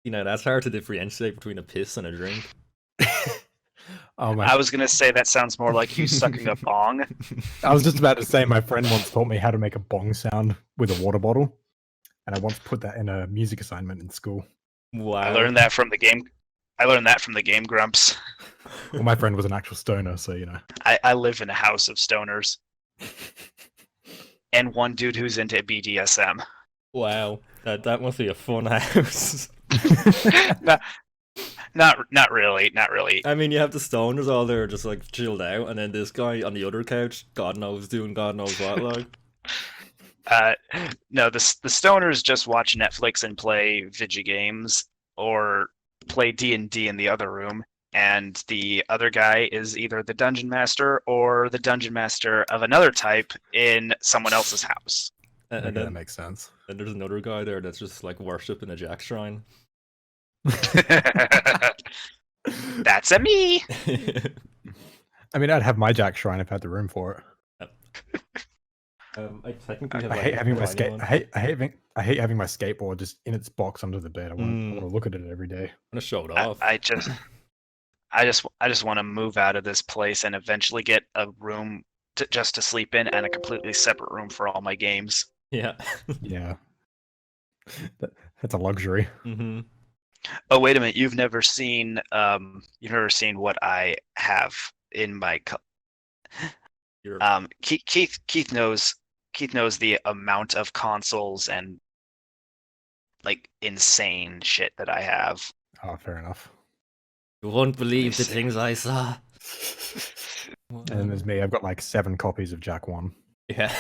You know, that's hard to differentiate between a piss and a drink. Oh my! I was gonna say that sounds more like you sucking a bong. I was just about to say my friend once taught me how to make a bong sound with a water bottle, and I once put that in a music assignment in school. Wow. I learned that from the game. I learned that from the Game Grumps. Well, my friend was an actual stoner, so you know. I live in a house of stoners, and one dude who's into BDSM. Wow, that must be a fun house. Not really. I mean, you have the stoners all there just like chilled out, and then this guy on the other couch, God knows, doing God knows what, like. No, the stoners just watch Netflix and play video games or play D&D in the other room, and the other guy is either the dungeon master or the dungeon master of another type in someone else's house. And then, that makes sense. And there's another guy there that's just like worshiping a jack shrine. That's a me. I mean, I'd have my jack shrine if I had the room for it. I technically have. I hate having my skate. I hate having my skateboard just in its box under the bed. I want to look at it every day. I'm gonna show it off. I just want to move out of this place and eventually get a room just to sleep in and a completely separate room for all my games. Yeah. Yeah. That's a luxury. Mm-hmm. Oh, wait a minute! You've never seen what I have in my. Keith knows the amount of consoles and like insane shit that I have. Oh, fair enough. You won't believe the things I saw. And then there's me. I've got like 7 copies of Jack 1. Yeah.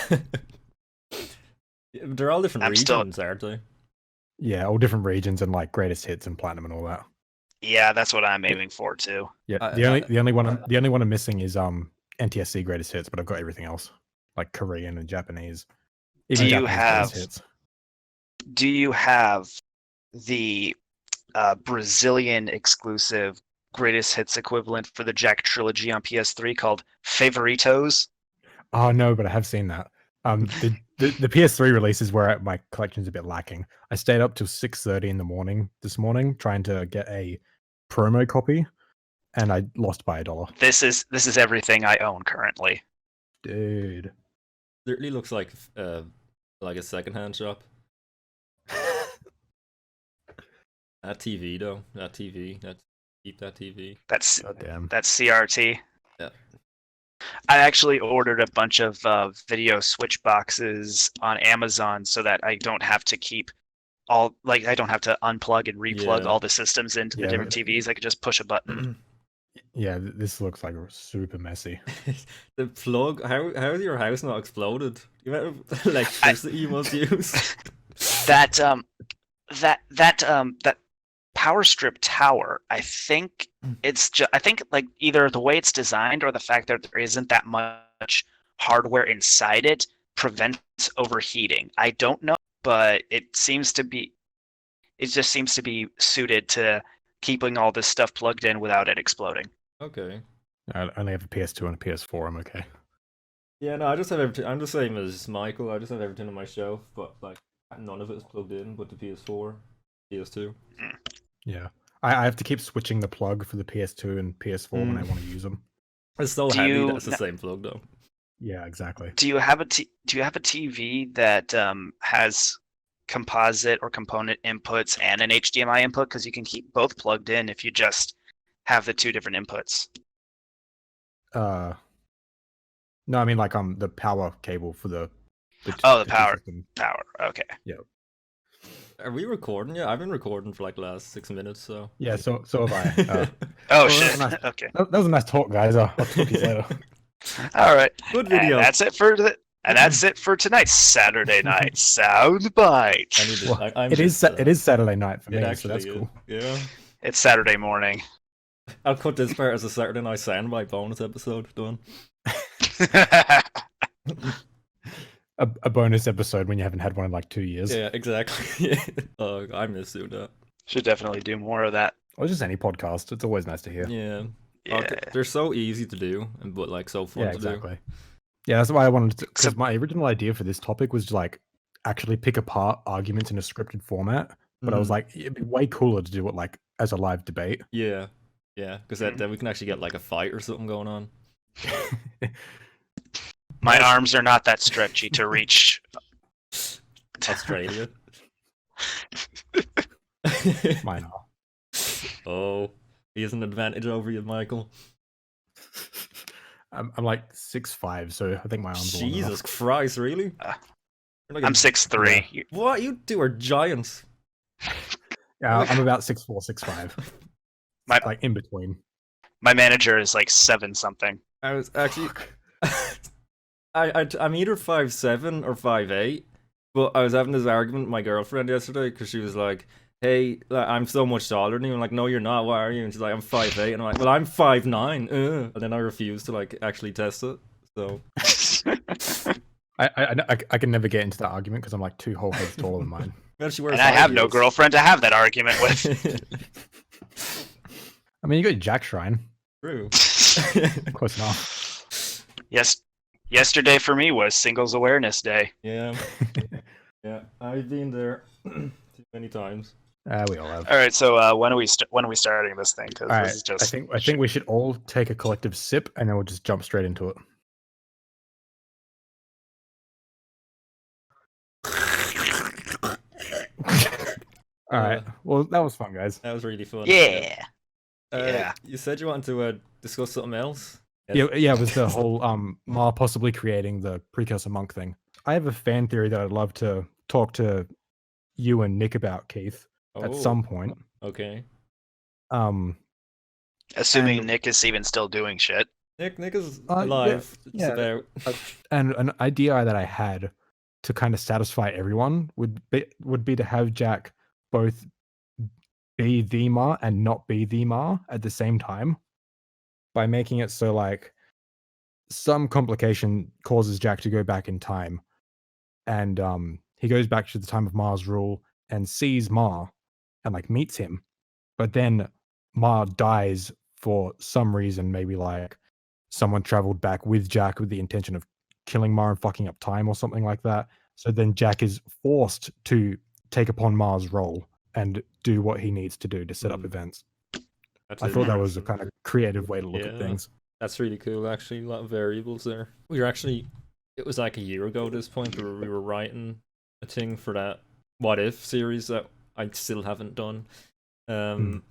They're all different regions, aren't they? Yeah, all different regions and like greatest hits and platinum and all that. Yeah, that's what I'm aiming for too. Yeah, the only one I'm missing is NTSC greatest hits, but I've got everything else, like Korean and Japanese. Do you have the Brazilian exclusive greatest hits equivalent for the Jack trilogy on PS3 called Favoritos? Oh no, but I have seen that. The PS3 release is where my collection's a bit lacking. I stayed up till 6:30 in the morning this morning trying to get a promo copy, and I lost by $1. This is everything I own currently. Dude. It really looks like a secondhand shop. That TV though, keep that TV. That's CRT. Yeah. I actually ordered a bunch of video switch boxes on Amazon so that I don't have to keep I don't have to unplug and replug all the systems into the different TVs. I could just push a button. Yeah, this looks like super messy. The plug, how is your house not exploded? You amount of electricity you must use. That power strip tower, I think I think like either the way it's designed or the fact that there isn't that much hardware inside it prevents overheating. I don't know, but it just seems to be suited to keeping all this stuff plugged in without it exploding. Okay. I only have a PS2 and a PS4. I'm okay. Yeah, no, I just have everything. I'm the same as Michael. I just have everything on my shelf, but like none of it is plugged in. But the PS4, PS2. Yeah, I have to keep switching the plug for the PS2 and PS4 when I want to use them. It's so handy that it's the same plug though. Yeah, exactly. Do you have a TV that has composite or component inputs and an HDMI input? Because you can keep both plugged in if you just have the 2 different inputs. No, I mean like the power cable for the power. Okay. Yeah. Are we recording? Yeah, I've been recording for like the last 6 minutes, so. Yeah, so have I. Shit. Okay. That was a nice talk, guys. I'll talk to you later. All right. Good video. And that's it for tonight's Saturday night soundbite. Well, it is Saturday night for me, so that's cool. Yeah. It's Saturday morning. I'll cut this part as a Saturday night soundbite bonus episode. Done. A bonus episode when you haven't had one in like 2 years. Yeah, exactly. Oh, I miss doing that. Should definitely do more of that. Or just any podcast. It's always nice to hear. Yeah. Yeah. They're so easy to do, but like so fun to do. Yeah, that's why I wanted to. Because my original idea for this topic was to like actually pick apart arguments in a scripted format But I was Mm. like, it'd be way cooler to do it like as a live debate. Yeah, because then we can actually get like a fight or something going on. My Nice. arms are not that stretchy to reach. Australia. Mine are. Oh, he has an advantage over you, Michael. I'm like 6'5", so I think my arms are long enough. Jesus Christ, really? You're like I'm 6'3". What? You two are giants. Yeah, I'm about 6'4", 6'5". My Like in between. my manager is like 7-something. I was actually, I'm either 5'7" or 5'8", but I was having this argument with my girlfriend yesterday because she was like, "Hey, like, I'm so much taller than you." I'm like, "No, you're not. Why are you?" And she's like, "I'm 5'8", and I'm like, "Well, I'm 5'9". And then I refused to like actually test it. So I can never get into that argument because I'm like 2 whole heads taller than mine. well, she wears And I have high no heels. girlfriend to have that argument with. I mean, you got Jack Shrine. True. Close enough. Yes, yesterday for me was Singles Awareness Day. Yeah, I've been there too many times. We all have. All right, so when are we starting this thing? Because All this right, is just. I think we should all take a collective sip and then we'll just jump straight into it. All right. Well, that was fun, guys. That was really fun. Yeah. You said you wanted to discuss something else. Yeah, it was the whole Ma possibly creating the precursor monk thing. I have a fan theory that I'd love to talk to you and Nick about, Keith, at some point. Okay. Assuming Nick is even still doing shit. Nick is alive. Yeah. About. And an idea that I had to kind of satisfy everyone would be to have Jack both be the Ma and not be the Ma at the same time, by making it so like some complication causes Jack to go back in time, and he goes back to the time of Ma's rule and sees Ma and like meets him, but then Ma dies for some reason, maybe like someone traveled back with Jack with the intention of killing Ma and fucking up time or something like that. So then Jack is forced to take upon Ma's role and do what he needs to do to set up events. I thought that was a kind of creative way to look at things. That's really cool, actually. A lot of variables there. It was like a year ago at this point where we were writing a thing for that What If series that I still haven't done. About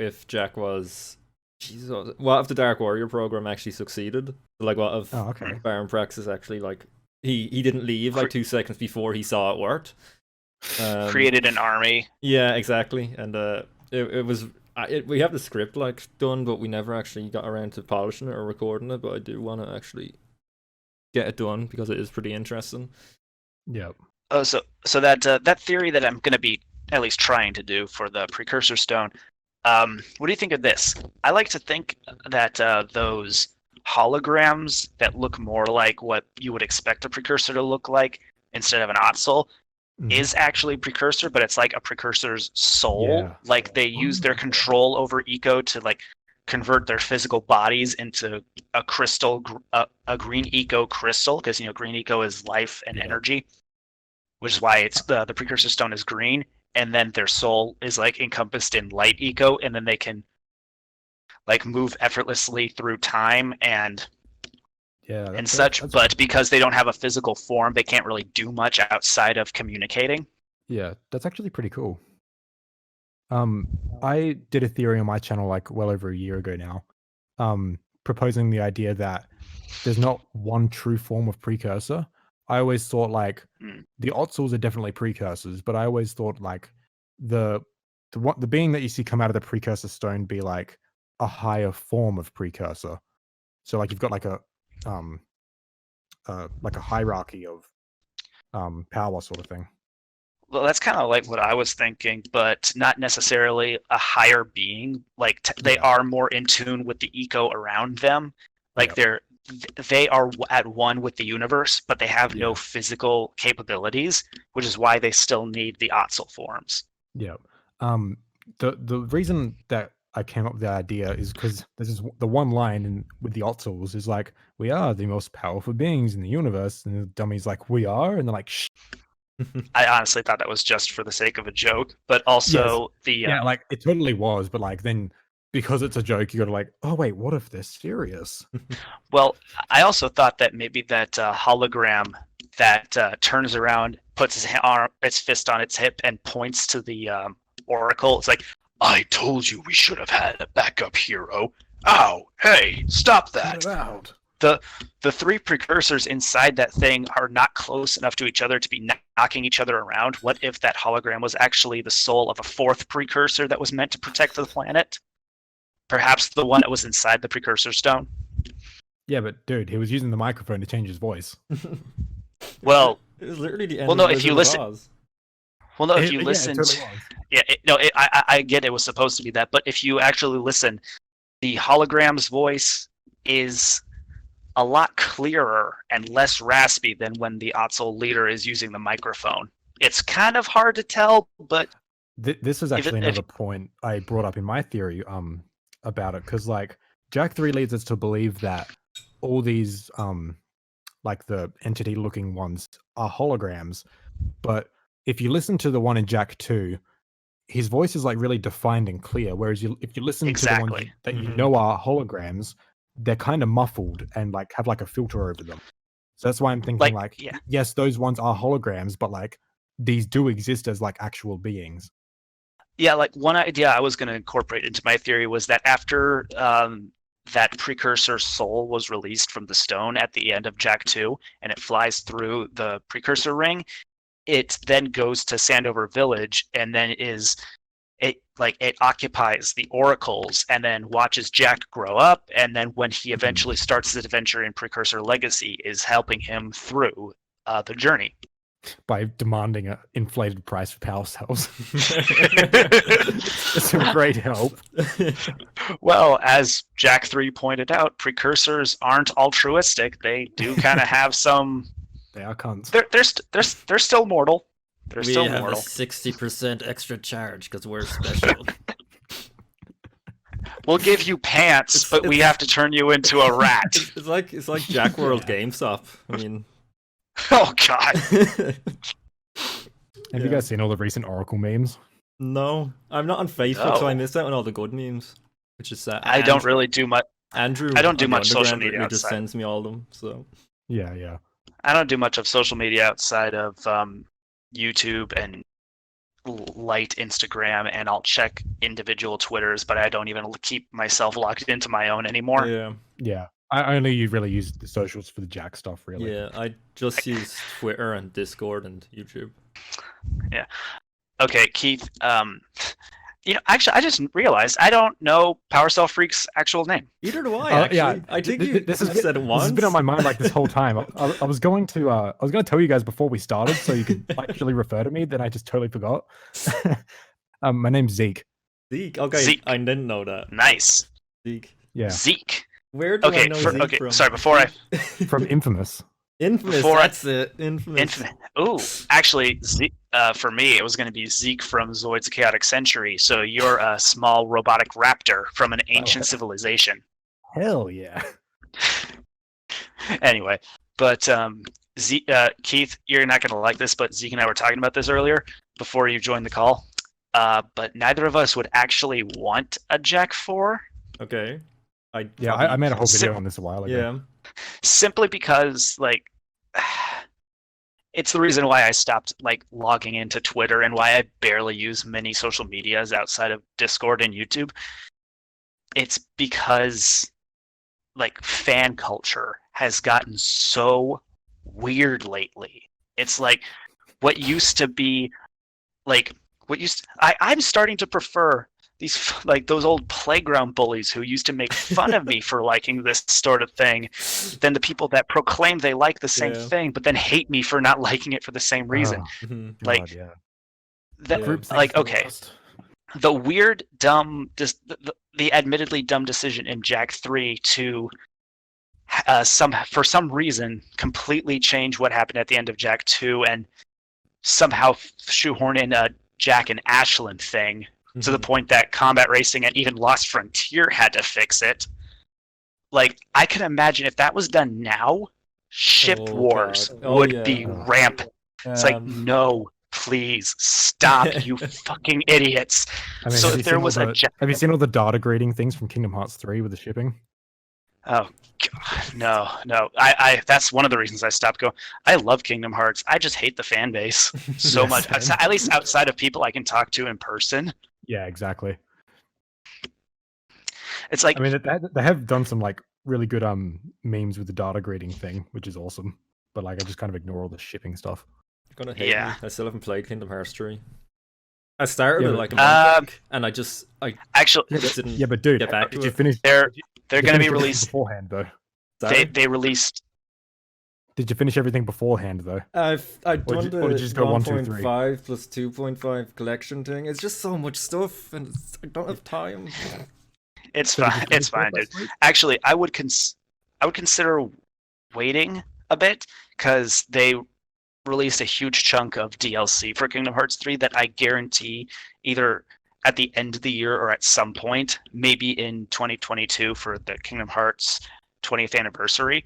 if Jack was... Jesus, what if the Dark Warrior program actually succeeded? Like, what if Baron Praxis actually, like, he didn't leave like 2 seconds before he saw it worked? Created an army. Yeah, exactly. And it was... we have the script like done, but we never actually got around to polishing it or recording it. But I do want to actually get it done because it is pretty interesting. Yep. Oh, so that theory that I'm going to be at least trying to do for the precursor stone. What do you think of this? I like to think that those holograms that look more like what you would expect a precursor to look like instead of an Otzel is actually precursor, but it's like a precursor's soul. Yeah. Like they use their control over eco to like convert their physical bodies into a crystal, a green eco crystal, because green eco is life and energy, which is why it's the precursor stone is green, and then their soul is like encompassed in light eco, and then they can like move effortlessly through time and such, but because they don't have a physical form, they can't really do much outside of communicating. Yeah, that's actually pretty cool. I did a theory on my channel like well over a year ago now, proposing the idea that there's not one true form of precursor. I always thought like the Otzels are definitely precursors, but I always thought like the being that you see come out of the precursor stone be like a higher form of precursor. So like you've got like a hierarchy of power sort of thing. Well, that's kind of like what I was thinking, but not necessarily a higher being. Like they are more in tune with the eco around them. Like they are at one with the universe, but they have no physical capabilities, which is why they still need the Otzel forms. Yeah. The reason that I came up with the idea is because this is the one line with the Otzels is like, we are the most powerful beings in the universe, and the dummy's like, we are, and they're like, shh. I honestly thought that was just for the sake of a joke, but also Yeah, like it totally was, but like then because it's a joke, you gotta like, oh wait, what if they're serious? well, I also thought that maybe that hologram that turns around, puts its fist on its hip, and points to the oracle. It's like, I told you we should have had a backup hero. Ow! Hey, stop that! Out. The three precursors inside that thing are not close enough to each other to be knocking each other around. What if that hologram was actually the soul of a fourth precursor that was meant to protect the planet? Perhaps the one that was inside the precursor stone? Yeah, but dude, he was using the microphone to change his voice. Well, it was literally the end. well, no, of if you Wizard listen, of Oz. well, no, if you listen, it totally was. yeah, I get it was supposed to be that, but if you actually listen, the hologram's voice is a lot clearer and less raspy than when the Otzel leader is using the microphone. It's kind of hard to tell, but This is actually another point I brought up in my theory about it, because like Jack 3 leads us to believe that all these like the entity looking ones are holograms, but if you listen to the one in Jack 2, his voice is like really defined and clear, whereas if you listen to the ones that you know are holograms, they're kind of muffled and like have like a filter over them. So that's why I'm thinking yes, those ones are holograms, but like these do exist as like actual beings. Yeah, like one idea I was going to incorporate into my theory was that after that precursor soul was released from the stone at the end of Jack 2, and it flies through the precursor ring, it then goes to Sandover Village, and then it occupies the oracles, and then watches Jack grow up, and then when he eventually starts his adventure in Precursor Legacy, is helping him through the journey. By demanding an inflated price for Powercells. It's a great help. Well, as Jack 3 pointed out, precursors aren't altruistic. They do kind of have some... They are cunts. They're still mortal. They're We still have mortal. a 60% extra charge because we're special. We'll give you pants, but we have to turn you into a rat. It's like Jack World GameStop. I mean... Oh, God. Have you guys seen all the recent Oracle memes? No, I'm not on Facebook, so I missed out on all the good memes, which is sad. I don't really do much. Andrew, I don't do on the much social Underground media really just outside. sends me all of them. So Yeah. I don't do much of social media outside of YouTube and light Instagram, and I'll check individual Twitters, but I don't even keep myself logged into my own anymore. Yeah. I only really use the socials for the Jack stuff, really. Yeah, I just use Twitter and Discord and YouTube. Yeah. Okay, Keith. Actually, I just realized I don't know Powercell Freak's actual name. Either do I. Actually, Yeah, I think you this has said it once. This has been on my mind like this whole time. I was going to tell you guys before we started, so you could actually refer to me. Then I just totally forgot. My name's Zeke. Zeke. Okay, Zeke. I didn't know that. Nice. Zeke. Yeah. Zeke. Where do I know Zeke from? Sorry. Before I From Infamous. Infamous. That's it. Infamous. Ooh, actually, Zeke, for me, it was going to be Zeke from Zoid's Chaotic Century. So you're a small robotic raptor from an ancient civilization. Hell yeah. Anyway, but Keith, you're not going to like this, but Zeke and I were talking about this earlier before you joined the call. But neither of us would actually want a Jack 4. Okay. I made a whole video on this a while ago. Yeah. Simply because, like, it's the reason why I stopped logging into Twitter and why I barely use many social medias outside of Discord and YouTube. It's because fan culture has gotten so weird lately. It's like what used to be I'm starting to prefer these those old playground bullies who used to make fun of me for liking this sort of thing than the people that proclaim they like the same thing but then hate me for not liking it for the same reason. Okay, the weird dumb the admittedly dumb decision in Jack 3 to for some reason completely change what happened at the end of Jack 2 and somehow shoehorn in a Jack and Ashland thing to the point that Combat Racing and even Lost Frontier had to fix it. I can imagine if that was done now, ship wars would be rampant. It's like, no, please stop, you fucking idiots. I mean, So have if there was a have you seen all the data grading things from Kingdom Hearts 3 with the shipping? Oh God, no. I that's one of the reasons I stopped going. I love Kingdom Hearts. I just hate the fan base so Yeah, much. same. At least outside of people I can talk to in person. Yeah, exactly. It's like, I mean, they have done some like really good memes with the data grading thing, which is awesome. But like, I just kind of ignore all the shipping stuff. You're gonna hate yeah. me. I still haven't played Kingdom Hearts 3. I started Yeah, it but- like a month back, and I Actually, just didn't Yeah, but dude, get back did to you it. finish? they're did they're you going to finish be everything released. beforehand though. Sorry? They released. Did you finish everything beforehand though? I've done did the you- or did you just go 1, 2, 3? 1.5 plus 2.5 collection thing. It's just so much stuff, and I don't have time. It's So did you fine. finish It's fine, it dude. last week? Actually, I would consider waiting a bit because they released a huge chunk of DLC for Kingdom Hearts 3 that I guarantee either at the end of the year or at some point, maybe in 2022 for the Kingdom Hearts 20th anniversary,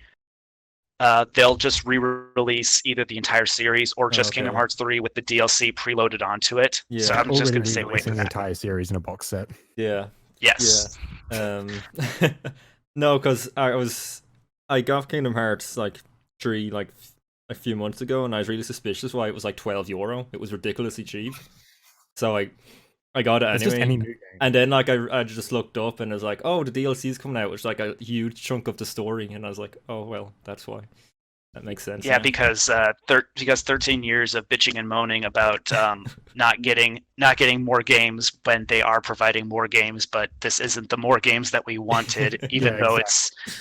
they'll just re-release either the entire series or just Kingdom Okay. Hearts 3 with the DLC preloaded onto it. Yeah. So I'm just Already going to say wait for re-releasing the that. entire series in a box set. Yeah. Yes. No, because I got Kingdom Hearts like 3 like a few months ago, and I was really suspicious why it was like €12. It was ridiculously cheap. So I got it It's anyway. just any new game. And then like I just looked up and it was like, oh, the DLC's coming out, which is like a huge chunk of the story, and I was like, oh well, that's why. That makes sense. Yeah, now. because 13 years of bitching and moaning about not getting more games when they are providing more games, but this isn't the more games that we wanted, even Yeah, though exactly.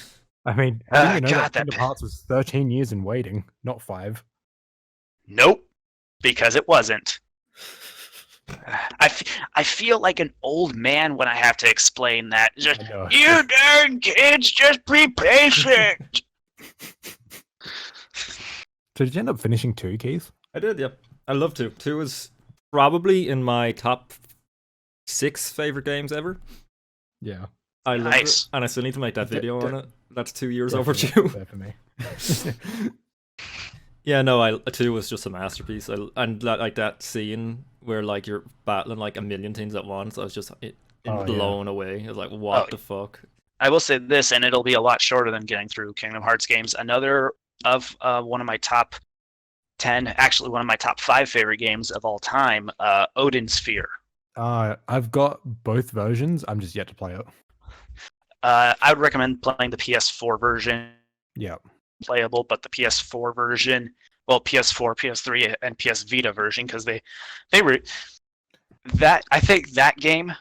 I mean, didn't you know God, that Kingdom Hearts was 13 years in waiting, not 5? nope, because it wasn't. I feel like an old man when I have to explain that. Just, I know. you darn kids, just be patient. So did you end up finishing 2, Keith? I did, yeah. I love 2. 2 is probably in my top 6 favorite games ever. Yeah. I love Nice. it, and I still need to make that video on it. That's 2 years Definitely overdue. there for me. Yeah, no, 2 was just a masterpiece. And like that scene where like you're battling like a million things at once, I was just blown away. I was like, what the fuck? I will say this, and it'll be a lot shorter than getting through Kingdom Hearts games. Another of one of my top 10, actually one of my top 5 favorite games of all time, Odin Sphere. I've got both versions. I'm just yet to play it. I would recommend playing the PS4 version. Yeah. Playable, but the PS4 version, well, PS4, PS3, and PS Vita version, because they were that. I think that game,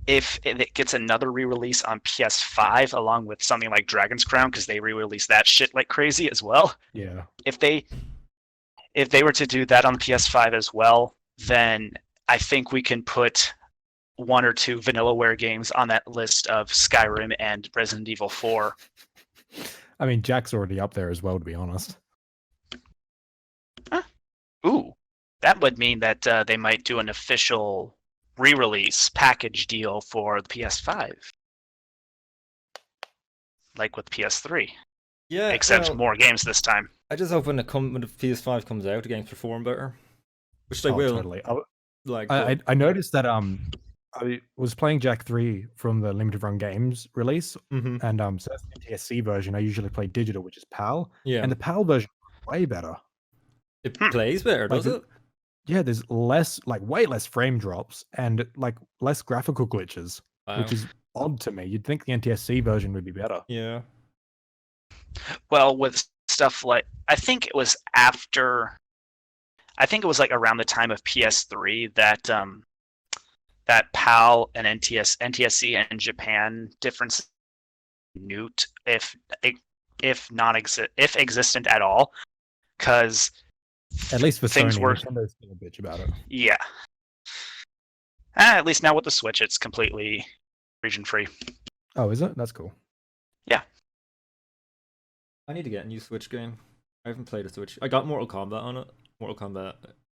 if it gets another re-release on PS5 along with something like Dragon's Crown, because they re-release that shit like crazy as well. Yeah. If they were to do that on the PS5 as well, then I think we can put 1 or 2 Vanillaware games on that list of Skyrim and Resident Evil 4. I mean, Jack's already up there as well, to be honest. Ooh, that would mean that they might do an official re-release package deal for the PS5, like with PS3, Yeah, except more games this time. I just hope when the PS5 comes out, the games perform better, which they will. Totally. Like, I noticed that I was playing Jack 3 from the Limited Run Games release, mhm. and so that's the NTSC version. I usually play digital, which is PAL, Yeah, and the PAL version is way better. it plays better, does it? Yeah, there's way less frame drops and like less graphical glitches, Wow. which is odd to me. You'd think the NTSC version would be better. Yeah. Well, with stuff like, I think it was like around the time of PS3 that that PAL and NTSC and Japan difference newt if existent at all, because At least for things Sony, were Nintendo's still a bitch about it. yeah. At least now with the Switch, it's completely region free. Oh, is it? That's cool. I need to get a new Switch game. I haven't played a Switch. I got Mortal Kombat on it, Mortal Kombat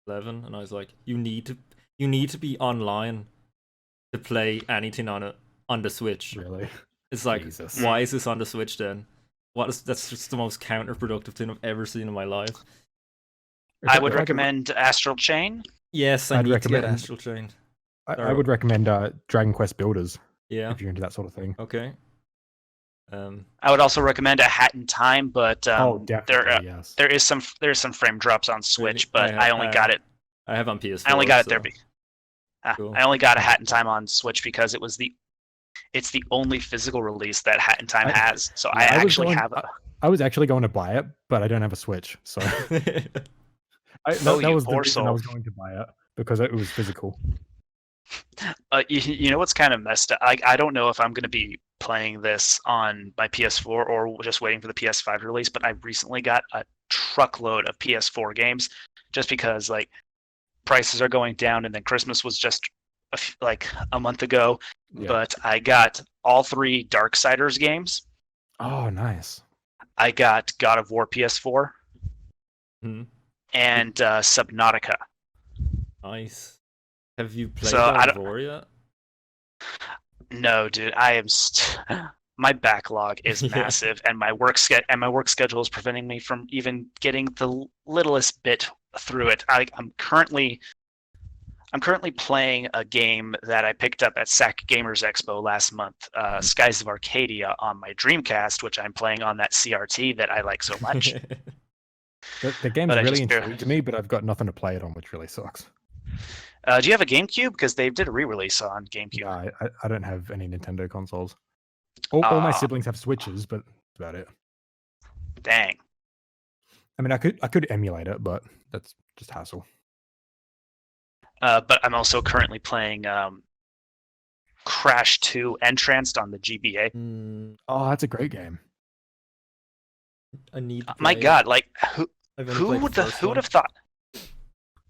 11, and I was like, you need to be online to play anything on it on the Switch. Really? It's like, Jesus. why is this on the Switch then? That's just the most counterproductive thing I've ever seen in my life. I would recommend Astral Chain. Yes, I I'd need to get recommend- Astral Chain. I would recommend Dragon Quest Builders Yeah. if you're into that sort of thing. Okay. I would also recommend A Hat in Time, but Definitely, yes. there's some frame drops on Switch, Really? but I only got it. I have on PS4. I only got it so- there. Cool. I only got A Hat in Time on Switch because it's the only physical release that Hat in Time has. So I actually have it. I was actually going to buy it, but I don't have a Switch, so that was the reason I was going to buy it, because it was physical. You know what's kind of messed up? I don't know if I'm going to be playing this on my PS4 or just waiting for the PS5 release, but I recently got a truckload of PS4 games just because like prices are going down, and then Christmas was just like a month ago. Yeah. But I got all 3 Darksiders games. Oh, nice. I got God of War PS4 Hmm. and Subnautica. Nice. Have you played So, I God of don't- War yet? No, dude, I am. My backlog is Yeah. massive, and my work schedule is preventing me from even getting the littlest bit through it. I'm currently playing a game that I picked up at SAC Gamers Expo last month, Skies of Arcadia, on my Dreamcast, which I'm playing on that CRT that I like so much. The game's But I really just barely- intrigued me, but I've got nothing to play it on, which really sucks. Do you have a GameCube? Because they did a re-release on GameCube. No, I don't have any Nintendo consoles. All my Ah. siblings have Switches, but that's about it. Dang. I mean, I could emulate it, but that's just hassle. But I'm also currently playing Crash 2 Entranced on the GBA. Oh, that's a great game. I need. To My play it. God, like I've only who played would the the, first who would one. have thought?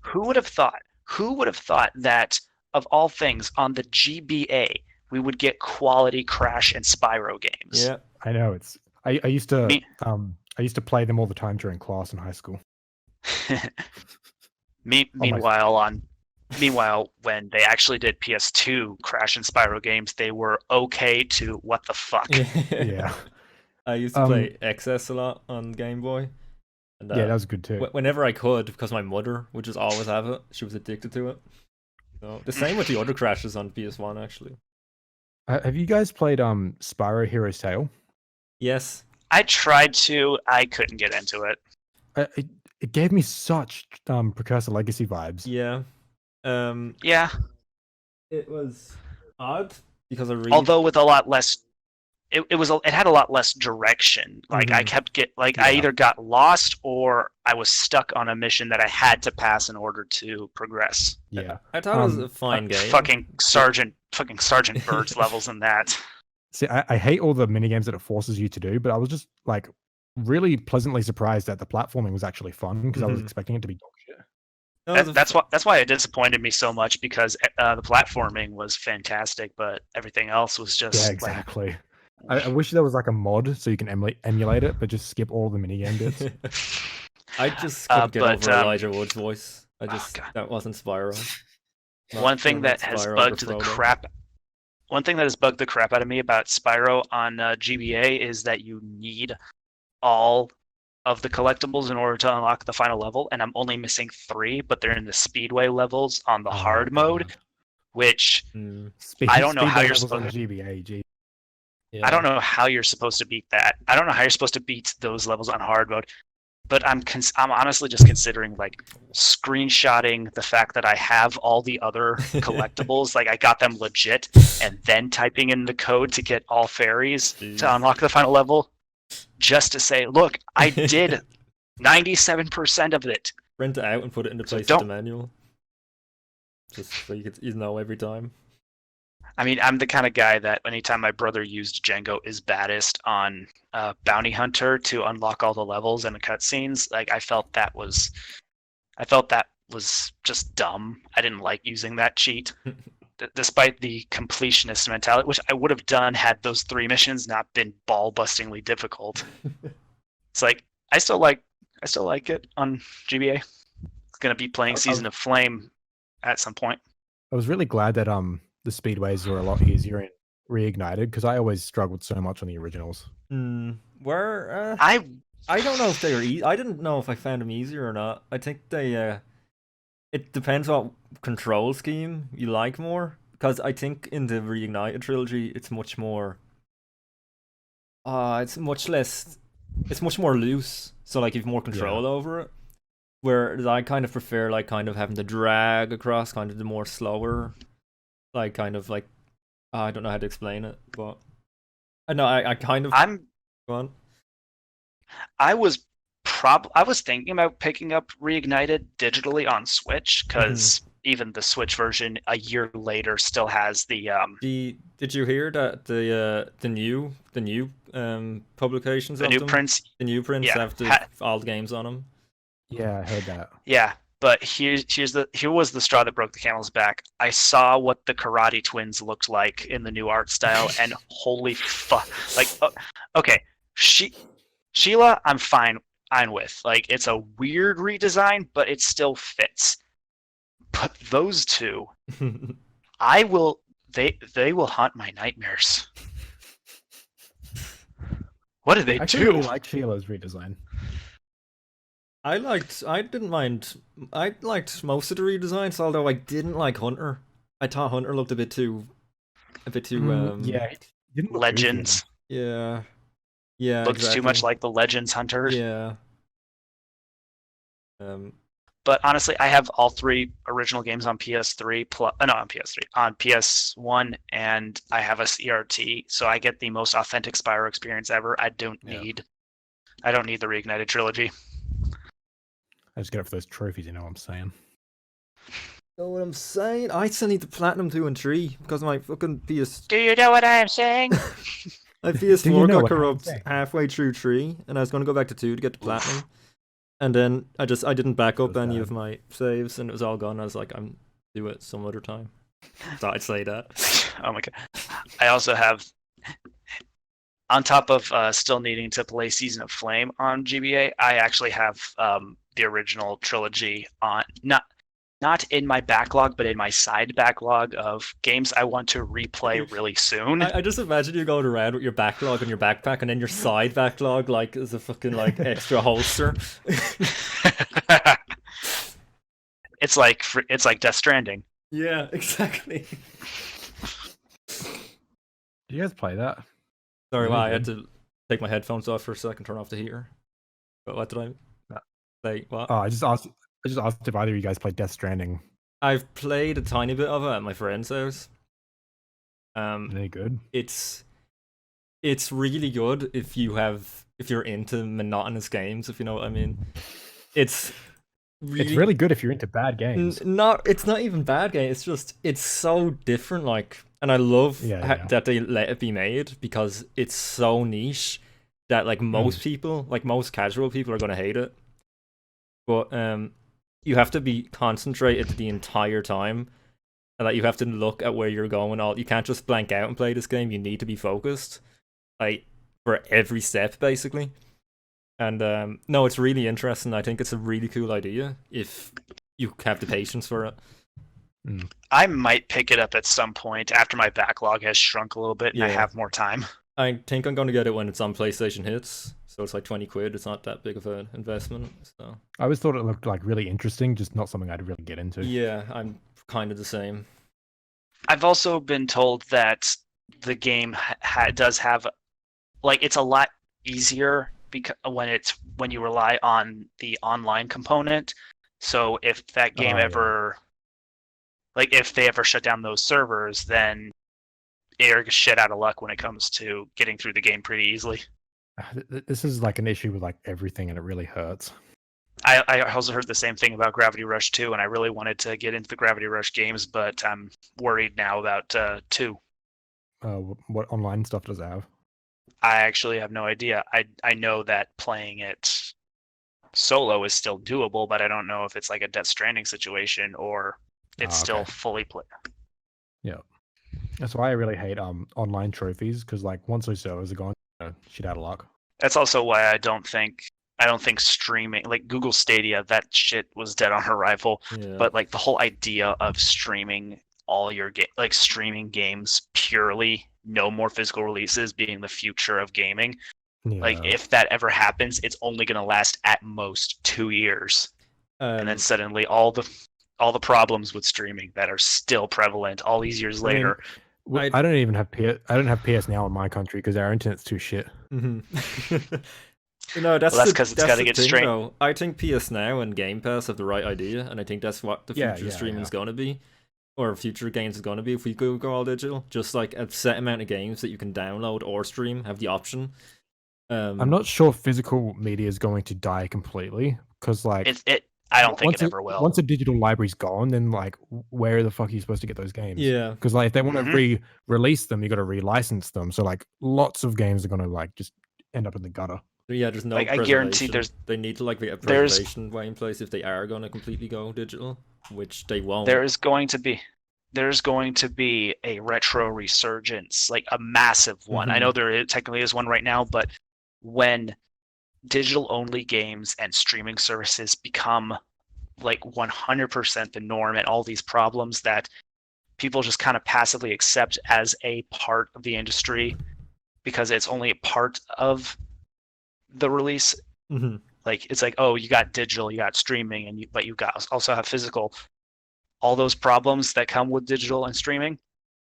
Who would have thought that of all things on the GBA we would get quality Crash and Spyro games? Yeah. I know it's. I used to Me- I used to play them all the time during class in high school. Meanwhile, when they actually did PS2 Crash and Spyro games, they were okay to what the fuck. Yeah, I used to play XS a lot on Game Boy. And, yeah, that was good too. whenever I could, because my mother would just always have it. She was addicted to it. So the same with the other Crashes on PS1, actually. Have you guys played Spyro Hero's Tale? Yes. I tried to, I couldn't get into it. It gave me such Precursor Legacy vibes. Yeah. Yeah, It was odd because I really. although with a lot less. It had a lot less direction. Like I kept I Yeah. either got lost or I was stuck on a mission that I had to pass in order to progress. Yeah. I thought it was a fine game. Fucking Sergeant Bird's levels in that. See, I hate all the mini games that it forces you to do, but I was just like really pleasantly surprised that the platforming was actually fun because I was Mhm. expecting it to be dog shit. No, it was a That's why it disappointed me so much, because the platforming was fantastic, but everything else was just Yeah, like exactly. I wish there was like a mod so you can emulate it, but just skip all the minigame bits. I just couldn't get but, over Elijah Wood's voice. God. That wasn't Spyro. one thing that has bugged the crap. One thing that has bugged the crap out of me about Spyro on GBA is that you need all of the collectibles in order to unlock the final level, and I'm only missing 3, but they're in the speedway levels on the hard mode, which I don't know how you're supposed supposed. GBA. Gee. I don't know how you're supposed to beat that. I don't know how you're supposed to beat those levels on hard mode. But I'm honestly just considering like screenshotting the fact that I have all the other collectibles, like I got them legit, and then typing in the code to get all fairies to unlock the final level, just to say, look, I did 97% of it. Rent it out and put it in the So place of the don't- manual. Just so you know every time. I mean, I'm the kind of guy that anytime my brother used Django is baddest on Bounty Hunter to unlock all the levels and the cutscenes, like I felt that was just dumb. I didn't like using that cheat, despite the completionist mentality, which I would have done had those 3 missions not been ball-bustingly difficult. It's like I still like it on GBA. It's gonna be playing Season of Flame at some point. I was really glad that the speedways were a lot easier and reignited because I always struggled so much on the originals. Where? I I don't know if they are easy. I didn't know if I found them easier or not. I think they. It depends what control scheme you like more. Because I think in the Reignited trilogy, it's much more. It's much less. It's much more loose. So like you've more control over it. Whereas I kind of prefer like kind of having to drag across kind of the more slower, like kind of like I don't know how to explain it, but I know I kind of. Go on. I was thinking about picking up Reignited digitally on Switch because even the Switch version a year later still has the Did you hear that the new publications the of new them? prints? The new prints Yeah, have all the games on them. Yeah, I heard that. yeah. But here was the straw that broke the camel's back. I saw what the Karate Twins looked like in the new art style, and holy fuck! Like, okay, Sheila, I'm fine with. Like, it's a weird redesign, but it still fits. But those two, I will. They will haunt my nightmares. What did they I do? really like Sheila's redesign. I didn't mind. I liked most of the redesigns, although I didn't like Hunter. I thought Hunter looked a bit too. Yeah, it didn't look Legends. Yeah. Yeah. Looks exactly. too much like the Legends Hunter. Yeah. But honestly, I have all 3 original games on PS3 on PS1, and I have a CRT, so I get the most authentic Spyro experience ever. I don't need the Reignited trilogy. I just get it for those trophies, you know what I'm saying? Know what I'm saying? I still need the Platinum 2 and 3 because my fucking PS. Do you know what I am saying? My PS4 got corrupt halfway through 3, and I was going to go back to 2 to get the Platinum. And then I didn't back up any of my saves, and it was all gone. I was like, I'm do it some other time. Thought I'd say that. Oh my god! I also have, on top of still needing to play Season of Flame on GBA, I actually have the original trilogy on not in my backlog, but in my side backlog of games I want to replay really soon. I just imagine you going around with your backlog on your backpack, and then your side backlog like is a fucking like extra holster. It's like Death Stranding. Yeah, exactly. Do you guys play that? Sorry, I had to take my headphones off for a second, turn off the heater. But what did I say? What? Oh, I just asked if either of you guys played Death Stranding. I've played a tiny bit of it at my friend's house. Any good? It's really good if you're into monotonous games, if you know what I mean. It's really good if you're into bad games. It's not even bad game. It's just it's so different. Like, and I love that they let it be made because it's so niche that like most people, like most casual people, are gonna hate it. But you have to be concentrated the entire time, and like you have to look at where you're going. You can't just blank out and play this game. You need to be focused, like for every step, basically. And no, it's really interesting. I think it's a really cool idea if you have the patience for it. I might pick it up at some point after my backlog has shrunk a little bit and I have more time. I think I'm going to get it when it's on PlayStation Hits. So it's like 20 quid. It's not that big of an investment. So I always thought it looked like really interesting, just not something I'd really get into. Yeah, I'm kind of the same. I've also been told that the game does have, like, it's a lot easier because when you rely on the online component. So if that game if they ever shut down those servers, then you're shit out of luck when it comes to getting through the game pretty easily. This is like an issue with like everything, and it really hurts. I also heard the same thing about Gravity Rush 2, and I really wanted to get into the Gravity Rush games, but I'm worried now about 2. What online stuff does it have? I actually have no idea. I know that playing it solo is still doable, but I don't know if it's like a Death Stranding situation or it's still fully played. Yeah. That's why I really hate online trophies, because like once those servers are gone, shit out of luck. That's also why I don't think streaming, like Google Stadia, that shit was dead on arrival. Yeah. But like the whole idea of streaming all your streaming games purely, no more physical releases being the future of gaming, Like Yeah. if that ever happens, it's only going to last at most 2 years, and then suddenly all the problems with streaming that are still prevalent all these years I mean, later. I don't even have I don't have PS Now in my country because our internet's too shit. No, that's Well, that's the 'cause it's that's gotta the get thing straight. though. I think PS Now and Game Pass have the right idea, and I think that's what the future of streaming is going to be, or future games is going to be if we go all digital. Just like a set amount of games that you can download or stream have the option. I'm not sure physical media is going to die completely because, like, I don't think it ever will. Once a digital library's gone, then like, where the fuck are you supposed to get those games? Yeah, because like if they want to re-release them, you got to relicense them. So like, lots of games are gonna like just end up in the gutter. yeah. There's no Like, I preservation. guarantee they need to like get a preservation way in place if they are going to completely go digital, which they won't. There's going to be a retro resurgence, like a massive one. I know there technically is one right now, but when digital only games and streaming services become like 100% the norm, and all these problems that people just kind of passively accept as a part of the industry because it's only a part of the release. Like, it's like, oh, you got digital, you got streaming, but you got also have physical. All those problems that come with digital and streaming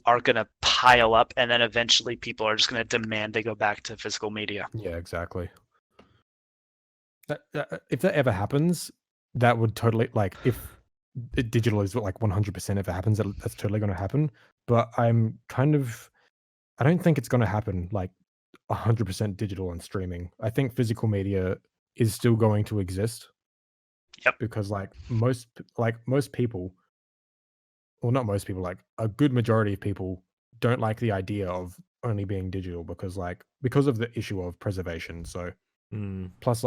are going to pile up, and then eventually people are just going to demand they go back to physical media. Yeah, exactly. If that ever happens, that would totally, like, if digital is like 100%, if it happens, that's totally going to happen. But I don't think it's going to happen like 100% digital and streaming. I think physical media is still going to exist. Yep. Because most people, well, not most people, like a good majority of people don't like the idea of only being digital because of the issue of preservation. So plus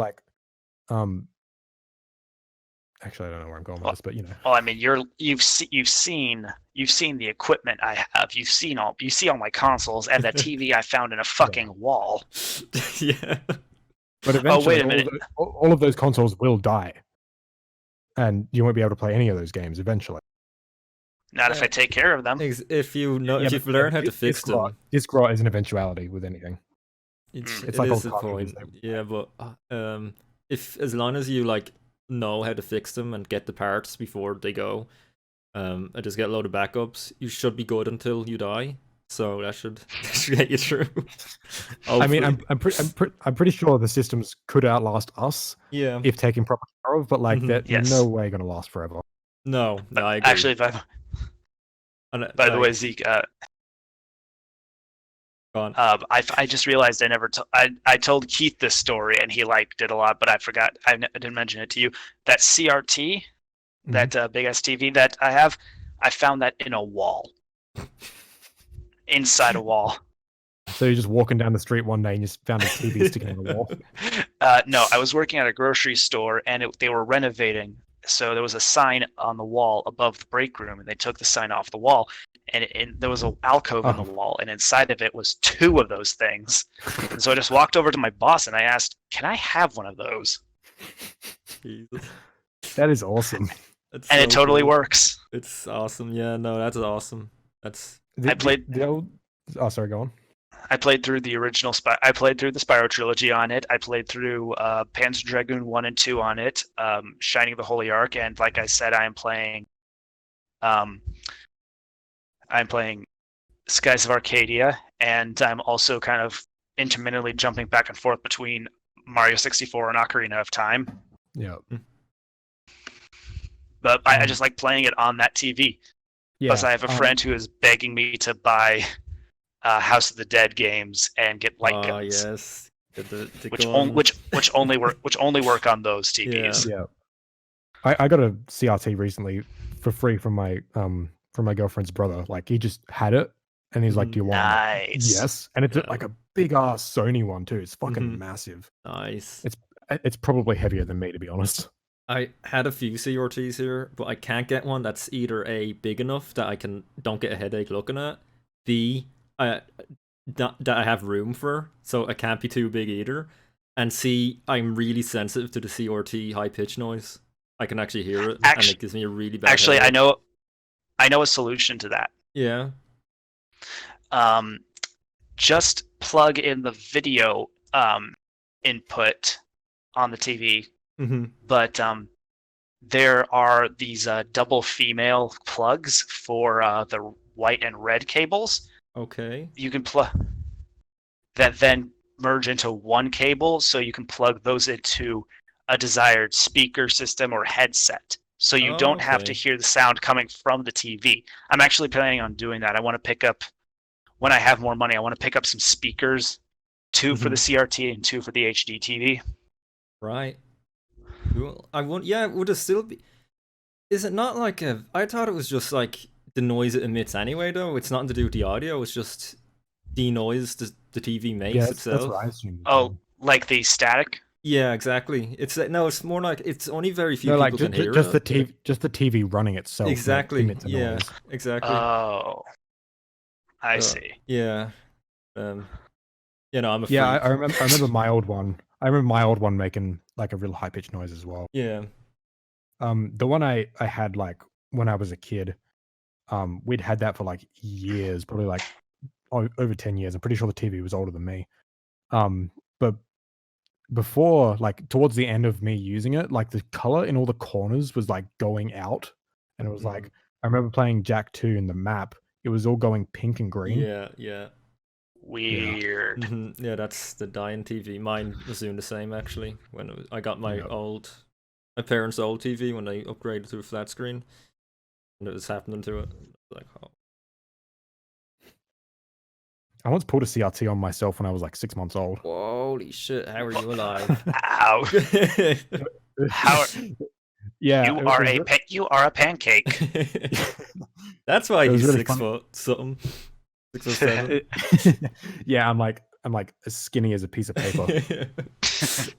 actually, I don't know where I'm going with this, but Well, I mean, you've seen the equipment I have. You see all my consoles and the TV I found in a fucking wall. Yeah. But eventually, wait a minute. All of those consoles will die, and you won't be able to play any of those games eventually. Not if I take care of them. If you learn how to fix them. Disc rot is an eventuality with anything. It's like a point. Yeah, but if as long as you like know how to fix them and get the parts before they go, and just get a load of backups, you should be good until you die. So that should get you through. I mean, I'm pretty sure the systems could outlast us. Yeah. If taken proper care of, but like they're no way going to last forever. No, I agree. Actually, by the way, Zeke, I just realized I told Keith this story and he liked it a lot, but I forgot. I didn't mention it to you. That CRT, that big ass TV that I have, I found that in a wall, inside a wall. So you're just walking down the street one day and just found a TV sticking in the wall? No, I was working at a grocery store and they were renovating. So there was a sign on the wall above the break room, and they took the sign off the wall, and there was an alcove in the wall, and inside of it was 2 of those things. And so I just walked over to my boss and I asked, "Can I have one of those?" Jesus. That is awesome. And so it totally works. It's awesome. Yeah, no, that's awesome. That's Oh, sorry, go on. I played through the original I played through the Spyro trilogy on it. I played through Panzer Dragoon 1 and 2 on it, Shining the Holy Ark, and like I said, I'm playing Skies of Arcadia, and I'm also kind of intermittently jumping back and forth between Mario 64 and Ocarina of Time. Yeah. But I just like playing it on that TV. Yeah. Plus, I have a friend who is begging me to buy House of the Dead games and get light guns. Yes. Which only work on those TVs. Yeah. I got a CRT recently for free from my girlfriend's brother. Like, he just had it and he's like, "Do you want it?" Yes. And it's like a big ass Sony one too. It's fucking massive. Nice. It's probably heavier than me, to be honest. I had a few CRTs here, but I can't get one that's either A, big enough that I don't get a headache looking at, B, that I have room for, so it can't be too big either, and C, I'm really sensitive to the CRT high pitch noise. I can actually hear it, and it gives me a really bad headache. I know a solution to that. Yeah. Just plug in the video input on the TV, Mm-hmm. but there are these double female plugs for the white and red cables. Okay. You can plug that then merge into one cable, so you can plug those into a desired speaker system or headset. So you don't have to Okay. hear the sound coming from the TV. I'm actually planning on doing that. I want to pick up, when I have more money, I want to pick up some speakers, 2 for the CRT and 2 for the HD TV. Right. Well, I want. Yeah, would it still be? Is it not like a? I thought it was just like the noise it emits anyway. Though it's nothing to do with the audio. It's just the noise the TV makes Yeah, itself. that's what I assumed. Oh, like the static? Yeah, exactly. It's no. It's more like it's only very few No, people like can hear just it. the TV running itself. Exactly. Emits a Yeah. noise. Exactly. Oh, I see. Yeah. You know, I'm a Yeah, freak. I remember my old one. I remember my old one making like a real high pitched noise as well. Yeah. The one I had like when I was a kid, we'd had that for like years, probably like over 10 years. I'm pretty sure the TV was older than me. But before, like towards the end of me using it, like the color in all the corners was like going out, and it was like I remember playing Jack 2 in the map. It was all going pink and green. Yeah. Yeah. Weird. Yeah, that's the dying TV. Mine was doing the same actually. When I got my parents' old TV when they upgraded to a flat screen, and it was happening to it. Like, oh. I once pulled a CRT on myself when I was like 6 months old. Holy shit! How are you alive? Ow. How? Yeah, You are a pancake. That's why It was he's really 6 funny. foot something. 6 or 7. Yeah, I'm like as skinny as a piece of paper. It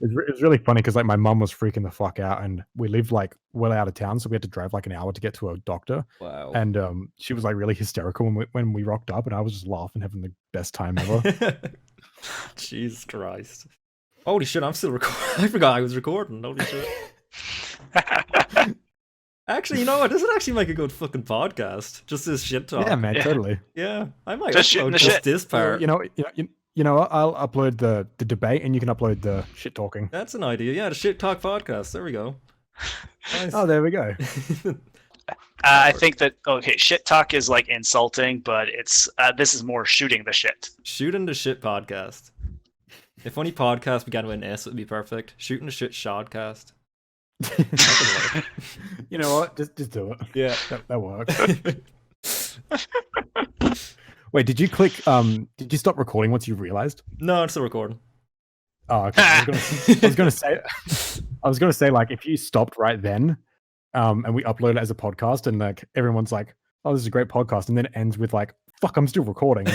was really funny because like my mum was freaking the fuck out, and we lived like well out of town, so we had to drive like an hour to get to a doctor. Wow. And she was like really hysterical when we rocked up, and I was just laughing, having the best time ever. Jesus Christ! Holy shit! I'm still recording. I forgot I was recording. Holy shit! Actually, you know what? This would actually make a good fucking podcast. Just this shit talk. Yeah, man, totally. Yeah, I might Just shooting upload the just shit. this part. You know, I'll upload the debate, and you can upload the shit talking. That's an idea. Yeah, the shit talk podcast. There we go. Nice. Oh, there we go. I think that shit talk is like insulting, but it's this is more shooting the shit. Shooting the shit podcast. If only podcast began with an S, it would be perfect. Shooting the shit Shodcast. You know what? Just do it. Yeah, that works. Wait, did you click? Did you stop recording once you realized? No, it's still recording. Oh, okay. I was gonna say like if you stopped right then, and we upload it as a podcast, and like everyone's like, "Oh, this is a great podcast," and then it ends with like, "Fuck, I'm still recording."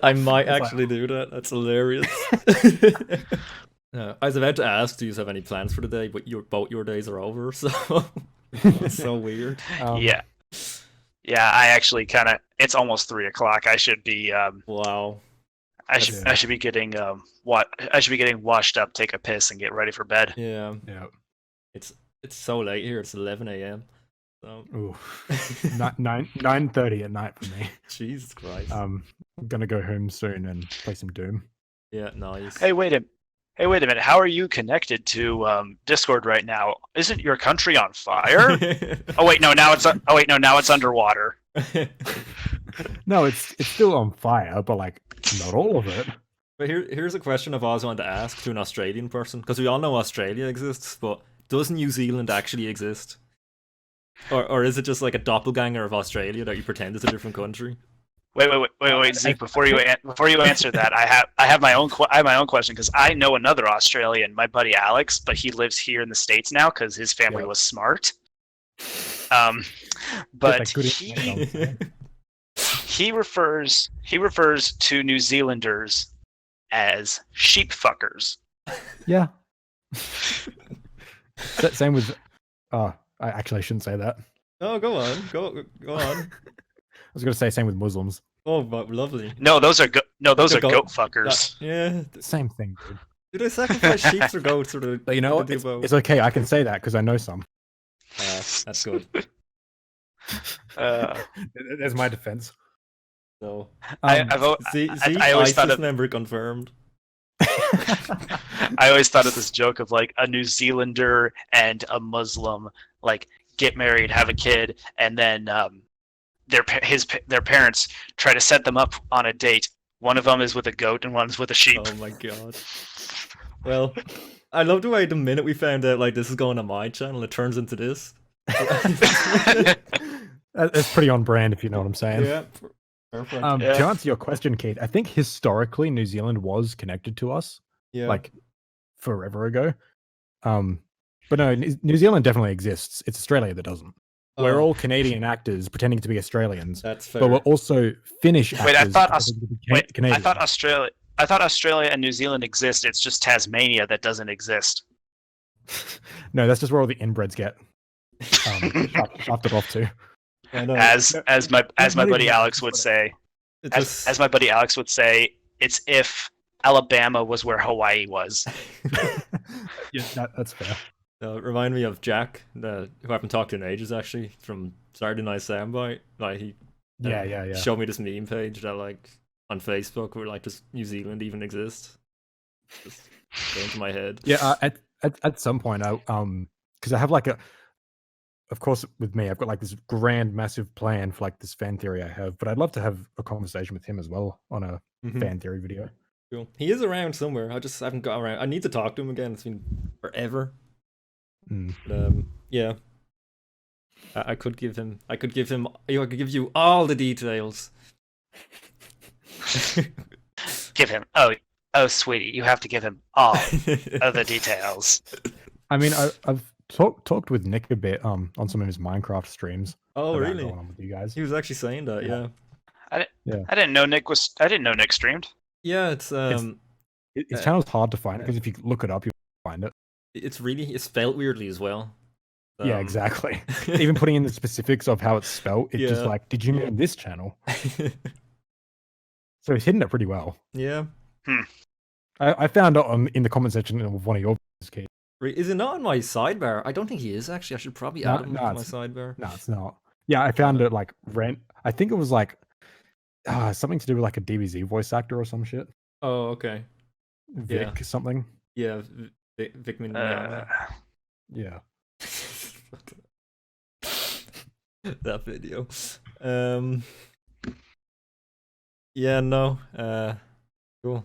I might actually do that. That's hilarious. I was about to ask, do you have any plans for the day? But both your days are over, so it's so weird. Yeah. I actually kind of. It's almost 3:00. I should be. Wow. I should be getting I should be getting washed up, take a piss, and get ready for bed. Yeah. It's so late here. It's 11 a.m. So. Ooh. 9:30 at night for me. Jesus Christ. I'm gonna go home soon and play some Doom. Yeah, nice. Hey, wait a minute. How are you connected to Discord right now? Isn't your country on fire? Now it's underwater. No, it's still on fire, but like not all of it. But here's a question I've always wanted to ask to an Australian person, because we all know Australia exists, but does New Zealand actually exist? Or is it just like a doppelganger of Australia that you pretend is a different country? Wait, Zeke. Before you answer that, I have my own question, because I know another Australian, my buddy Alex, but he lives here in the States now because his family was smart. But he refers to New Zealanders as sheep fuckers. Yeah. Same with. I actually shouldn't say that. Oh, go on. Go on. I was going to say same with Muslims. Oh, but lovely. No, those are goat fuckers. Yeah. Same thing, dude. Do they sacrifice sheep or goats? Or But you know what? It's okay. I can say that because I know some. That's good. There's my defense. So I've al- see, I always ISIS thought of member confirmed. I always thought of this joke of like a New Zealander and a Muslim like get married, have a kid, and then their parents try to set them up on a date. One of them is with a goat and one's with a sheep. Oh my god. Well, I love the way the minute we found out like this is going on my channel, it turns into this. That's pretty on brand, if you know what I'm saying. Yeah. Perfect. To answer your question, Keith, I think historically New Zealand was connected to us, yeah. like forever ago. But no, New Zealand definitely exists. It's Australia that doesn't. We're all Canadian actors pretending to be Australians, That's fair. but we're also Finnish actors. Wait, I thought Canadian. I thought Australia and New Zealand exist. It's just Tasmania that doesn't exist. No, that's just where all the inbreds get shafted off to. As my buddy Alex would say, as my buddy Alex would say, it's if Alabama was where Hawaii was. Yeah, that's fair. Remind me of Jack, who I haven't talked to in ages, actually, from Saturday Night Soundbite. Like he, yeah, showed me this meme page that like on Facebook where like does New Zealand even exist? Just go into my head. Yeah, at some point, because I have like of course, with me, I've got like this grand, massive plan for like this fan theory I have, but I'd love to have a conversation with him as well on a fan theory video. Cool. He is around somewhere. I just haven't got around. I need to talk to him again. It's been forever. But, yeah. I could give him. I could give you all the details. Give him. Oh, sweetie, you have to give him all of the details. I mean, I've talked with Nick a bit on some of his Minecraft streams. Oh, really? Going on with you guys. He was actually saying that. Yeah. I didn't know Nick streamed. Yeah, it's his channel's hard to find because if you look it up, you'll find it. It's spelled weirdly as well. Yeah, exactly. Even putting in the specifics of how it's spelled, it's just like, did you mean this channel? So he's hidden it pretty well. Yeah. I found it in the comment section of one of your videos, Keith. Is it not on my sidebar? I don't think he is actually. I should probably add him to my sidebar. No, it's not. Yeah, I found it like I think it was like something to do with like a DBZ voice actor or some shit. Oh, okay. Vic something. Yeah, Vic Yeah. That video. Yeah, no. Cool.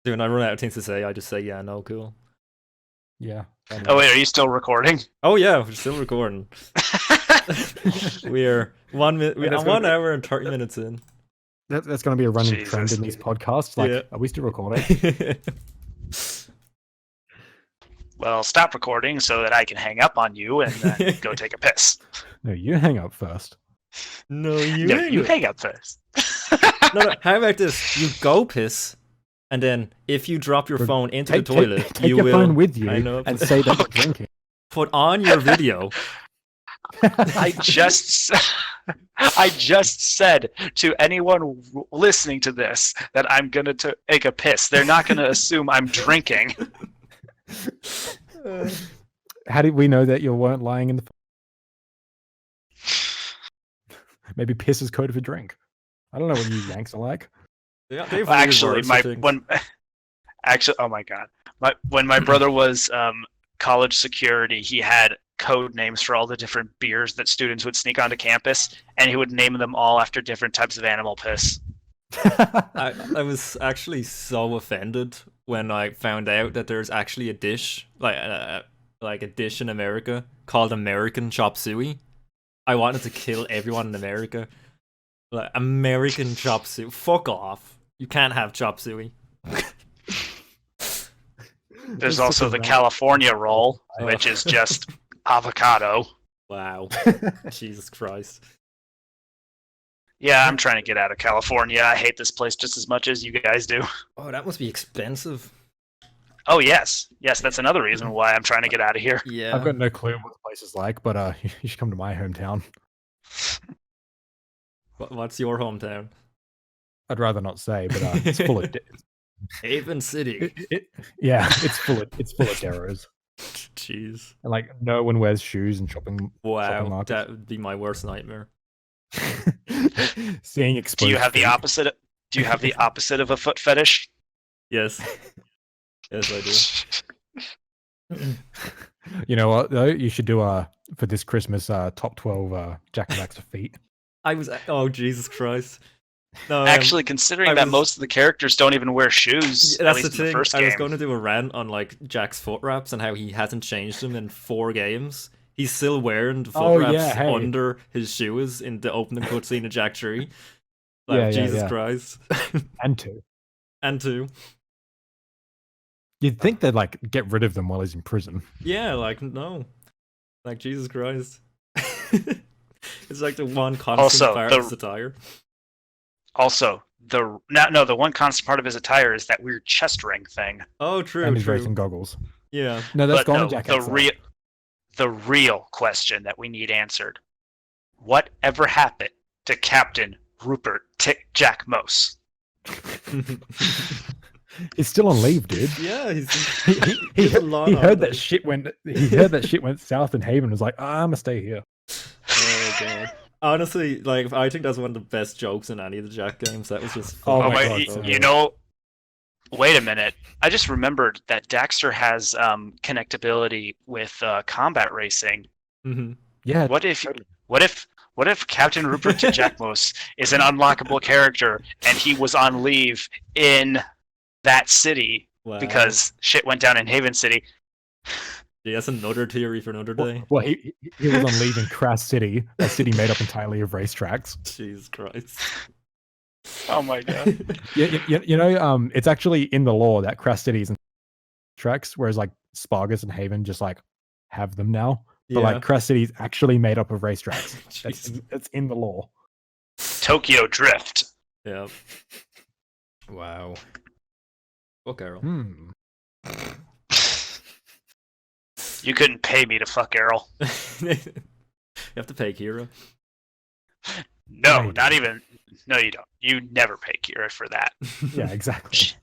So when I run out of things to say, I just say yeah, no, cool. Yeah. Oh wait, are you still recording? Oh yeah, we're still recording. We're 1 minute. We're 1 hour and 30 minutes in. That's going to be a running trend in these podcasts. Like, are we still recording? Well, stop recording so that I can hang up on you and then go take a piss. No, you hang up first. No, you hang up first. No, how about this? You go piss, and then if you drop your phone into the toilet, take your phone with you and say that you're drinking. Put on your video. I just said to anyone listening to this that I'm gonna take a piss. They're not gonna assume I'm drinking. How did we know that you weren't lying in the? Maybe piss is code for drink. I don't know what you Yanks are like. Yeah, actually, oh my god, when my brother was college security, he had code names for all the different beers that students would sneak onto campus, and he would name them all after different types of animal piss. I was actually so offended when I found out that there's actually a dish, like a dish in America called American chop suey. I wanted to kill everyone in America. Like, American chop suey. Fuck off. You can't have chop suey. There's also the California roll, which is just avocado. Wow. Jesus Christ. Yeah, I'm trying to get out of California. I hate this place just as much as you guys do. Oh, that must be expensive. Oh, yes. Yes, that's another reason why I'm trying to get out of here. Yeah. I've got no clue what the place is like, but you should come to my hometown. What's your hometown? I'd rather not say, but it's full of Haven City. It's full of derros. Jeez. And like no one wears shoes in shopping. Wow, shopping markets. that would be my worst nightmare. Seeing Do exposed you have the feet. opposite? Do you have the opposite of a foot fetish? Yes. Yes, I do. You know what though? You should do for this Christmas top 12 Jack and Daxter feet. Oh Jesus Christ. No, Actually, considering I that was- most of the characters don't even wear shoes, that's at the least in the thing. first I was game. going to do a rant on like Jack's foot wraps and how he hasn't changed them in 4 games. He's still wearing the foot Oh, wraps yeah, hey. under his shoes in the opening cutscene of Jack 3. Like, Yeah, Jesus yeah. Christ. And 2. And 2. You'd think they'd like get rid of them while he's in prison. Yeah, like, no. Like, Jesus Christ. It's like the one constant Also, part of his attire. Also, the one constant part of his attire is that weird chest ring thing. Oh, true, And his true. racing goggles. Yeah. No, that's But gone no, to Jack the real question that we need answered: what ever happened to Captain Rupert Tick Jack Mose? He's still on leave, dude. Yeah, He he's a lot he on heard there. that shit went. He heard that shit went south in Haven. And was like, I'm gonna stay here. Oh god. Honestly, like I think that's one of the best jokes in any of the Jack games. That was just Oh Oh my my! God, so You good. know, wait a minute. I just remembered that Daxter has connectability with combat racing. Mhm. Yeah. What if totally. what if Captain Rupert Jackmos is an unlockable character and he was on leave in that city Wow. because shit went down in Haven City? Yeah, that's another theory for another day. Well, he was on leave in Crass City, a city made up entirely of racetracks. Jesus Christ. Oh my god. You know, it's actually in the law that Crass City is in tracks, whereas like Spargus and Haven just like have them now. But like Crass City is actually made up of racetracks. Jeez. That's in the law. Tokyo Drift. Yeah. Wow. Fuck Errol. You couldn't pay me to fuck Errol. You have to pay Kira. No, Maybe. not even. No, you don't. You never pay Kira for that. Yeah, exactly.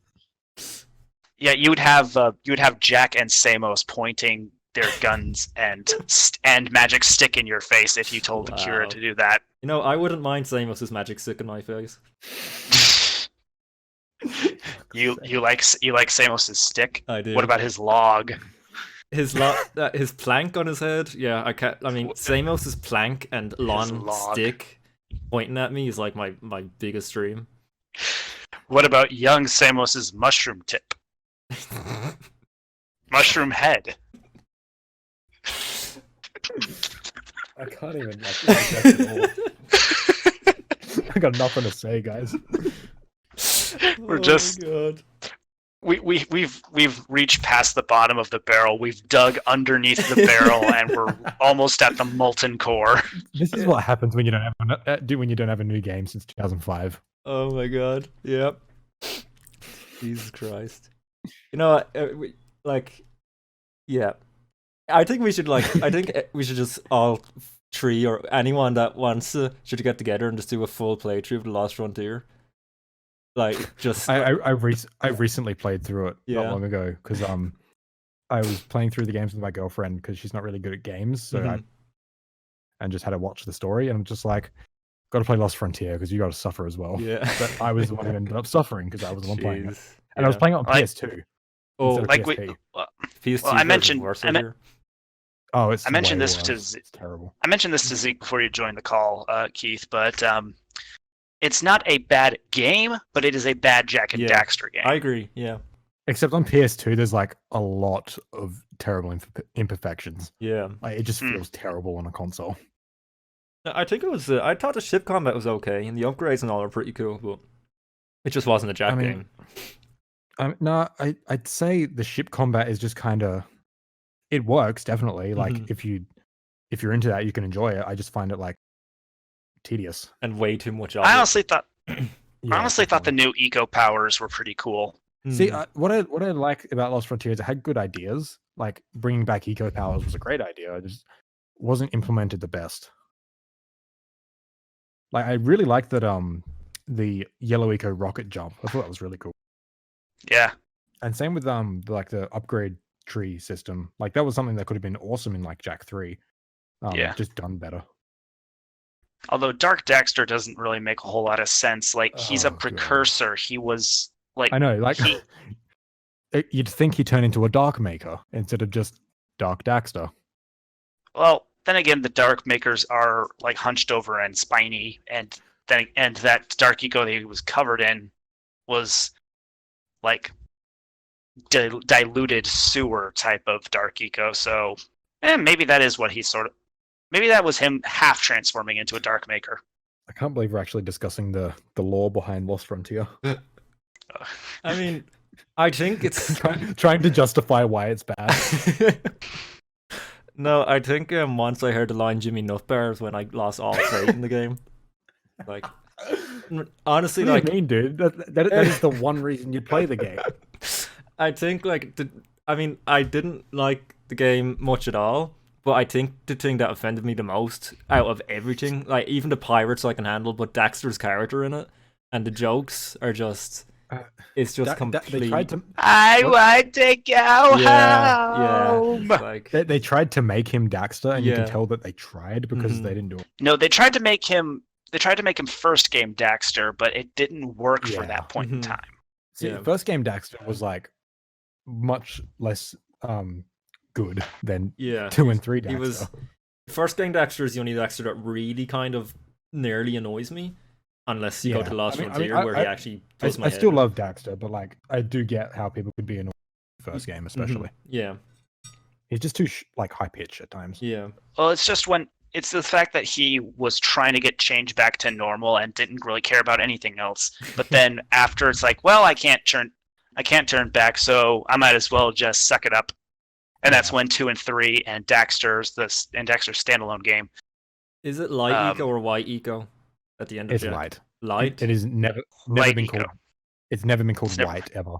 Yeah, you would have Jack and Samos pointing their guns and magic stick in your face if you told Wow. Kira to do that. You know, I wouldn't mind Samos's magic stick in my face. You like Samos's stick? I do. What about his log? his his plank on his head? Yeah, I can't. I mean, Samos's plank and lawn log. stick pointing at me is like my biggest dream. What about young Samos's mushroom tip? Mushroom head. I can't even like at all. I got nothing to say, guys. We're Oh just- my God. We've reached past the bottom of the barrel. We've dug underneath the barrel, and we're almost at the molten core. This is what happens when you don't have a new game since 2005. Oh my God. Yep. Jesus Christ. You know, yeah. I think we should just all three or anyone that wants to should get together and just do a full playthrough of The Lost Frontier. Like, just I recently played through it Yeah. not long ago because I was playing through the games with my girlfriend because she's not really good at games, so Mhm. and just had to watch the story, and I'm just like, got to play Lost Frontier because you got to suffer as well. yeah. But I was the one who ended up suffering because I was the one playing it, Jeez. and I was Yeah. playing it on Like- PS2. Oh, instead of Like we, PSP. PS2 well, I version mentioned- worse I me- here. Oh, it's I mentioned way this to worse. Z- It's terrible. I mentioned this to Zeke before you joined the call, Keith, but it's not a bad game, but it is a bad Jack and Yeah. Daxter game. I agree. Yeah. Except on PS2, there's like a lot of terrible imperfections. Yeah. Like, it just Hmm. feels terrible on a console. No, I think it was. I thought the ship combat was okay, and the upgrades and all are pretty cool, but it just wasn't a Jack I mean, game. No, I'd say the ship combat is just kind of, it works definitely. Like Mhm. if you're into that, you can enjoy it. I just find it like tedious. And way too much. Of I it. honestly thought Yeah, thought the definitely. new eco powers were pretty cool. See, Mm. what I like about Lost Frontiers, it had good ideas. Like bringing back eco powers was a great idea. It just wasn't implemented the best. Like I really liked that the yellow eco rocket jump. I thought that was really cool. Yeah. And same with like the upgrade tree system. Like that was something that could have been awesome in like Jack 3. Yeah. Just done better. Although Dark Dexter doesn't really make a whole lot of sense. Like, he's a Oh, God. precursor. He was like I know, like he, you'd think he turned into a Dark Maker instead of just Dark Daxter. well, then again, the Dark Makers are like hunched over and spiny, and that Dark Eco that he was covered in was like diluted sewer type of Dark Eco. So, maybe that is what he sort of. Maybe that was him half transforming into a Dark Maker. I can't believe we're actually discussing the lore behind Lost Frontier. I mean, I think it's trying to justify why it's bad. No, I think once I heard the line "Jimmy Nutbears" when I lost all faith in the game. Like, honestly, What do like, you mean, dude? That is the one reason you'd play the game. I think I didn't like the game much at all, but I think the thing that offended me the most out of everything, like even the pirates I can handle, but Dexter's character in it and the jokes are just. It's just complete. They tried to. I want to go Yeah, home. like They tried to make him Daxter, and you Yeah. can tell that they tried because they didn't do it. No, they tried to make him. They tried to make him first game Daxter, but it didn't work for Yeah. that point in Mhm. time. See, Yeah. first game Daxter was like much less good than yeah. 2 and 3 Daxter. He was first game Dexter is the only Dexter that really kind of nearly annoys me, unless you go to Lost Frontier where he actually does my I head still in. love Daxter, but like I do get how people could be annoyed in the first game, especially. Yeah, He's just too like high pitched at times. yeah. Well, it's just when it's the fact that he was trying to get change back to normal and didn't really care about anything else. But then after it's like, well, I can't turn back, so I might as well just suck it up. And that's when 2 and 3 and Dexter's standalone game. Is it light eco or white eco at the end of It's Jack? light. Light? It is never Light been eco. called. It's never been called It's never- white ever.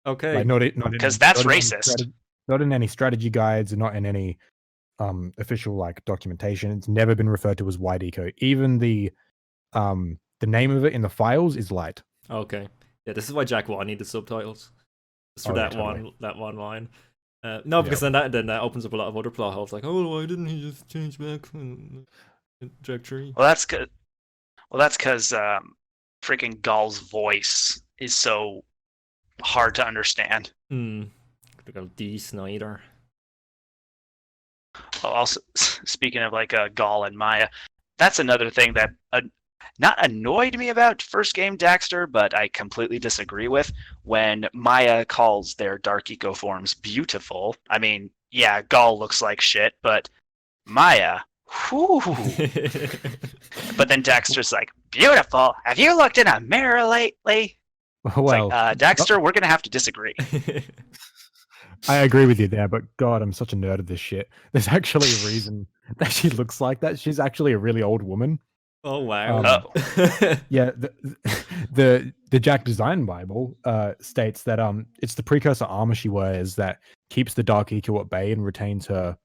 Okay. Like not in 'Cause that's not in any racist. not in any strategy guides, not in any official like documentation. It's never been referred to as white eco. Even the name of it in the files is light. Okay. Yeah, this is why Jack 1 needed subtitles. Just for Oh, yeah, that totally. one line. No, because then that opens up a lot of other plot holes. Like, oh, why didn't he just change back from Jack 3? Well, that's good. Well, that's because freaking Gall's voice is so hard to understand. Could go D. Snyder. Also, speaking of like Gall and Maya, that's another thing that not annoyed me about first game Daxter, but I completely disagree with when Maya calls their dark eco forms beautiful. I mean, yeah, Gall looks like shit, but Maya, whew. But then Dexter's like, beautiful. Have you looked in a mirror lately? It's Well, like, Dexter, we're gonna have to disagree. I agree with you there, but God, I'm such a nerd of this shit. There's actually a reason that she looks like that. She's actually a really old woman. Oh wow. Yeah, the Jack Design Bible states that it's the precursor armor she wears that keeps the Dark Eco at bay and retains her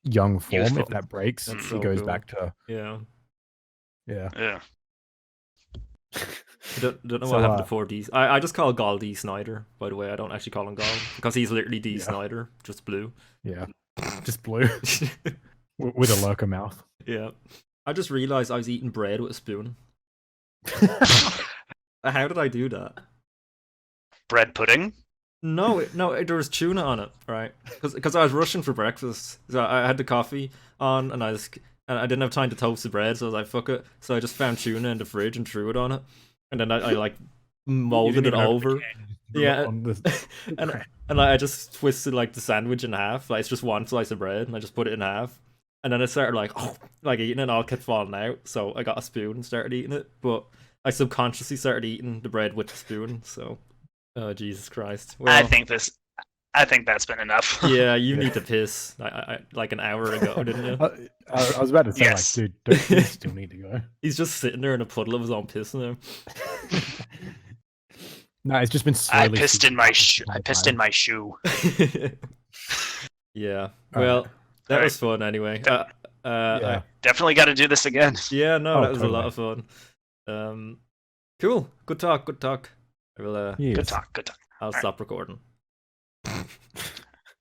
young form. Youthful. If that breaks, That's she so goes cool. back to Yeah. Yeah. I don't know So, what happened to 4D. I just call Gall D. Snyder, by the way. I don't actually call him Gall because he's literally D. Yeah. Snyder, just blue. yeah, just blue with a lurker mouth. Yeah. I just realized I was eating bread with a spoon. How did I do that? Bread pudding. No, there was tuna on it, right? Because I was rushing for breakfast. So I had the coffee on, and I didn't have time to toast the bread, so I was like, fuck it. So I just found tuna in the fridge and threw it on it. And then I like molded it over. Yeah. And I just twisted like the sandwich in half. Like it's just one slice of bread, and I just put it in half. And then I started like eating it, and all kept falling out. So I got a spoon and started eating it. But I subconsciously started eating the bread with the spoon. So, oh Jesus Christ! Well, I think that's been enough. yeah, you need to piss. I like an hour ago, didn't you? I was about to say, Yes. like, dude, don't you still need to go? He's just sitting there in a puddle of his own piss now. No, it's just been I slowly. pissed in my shoe. Yeah. All Well, right. that was fun anyway. Yeah. Definitely got to do this again. Yeah, no, Oh, that was a lot totally. of fun. Cool. Good talk. I will. Yes. Good talk. I'll stop recording.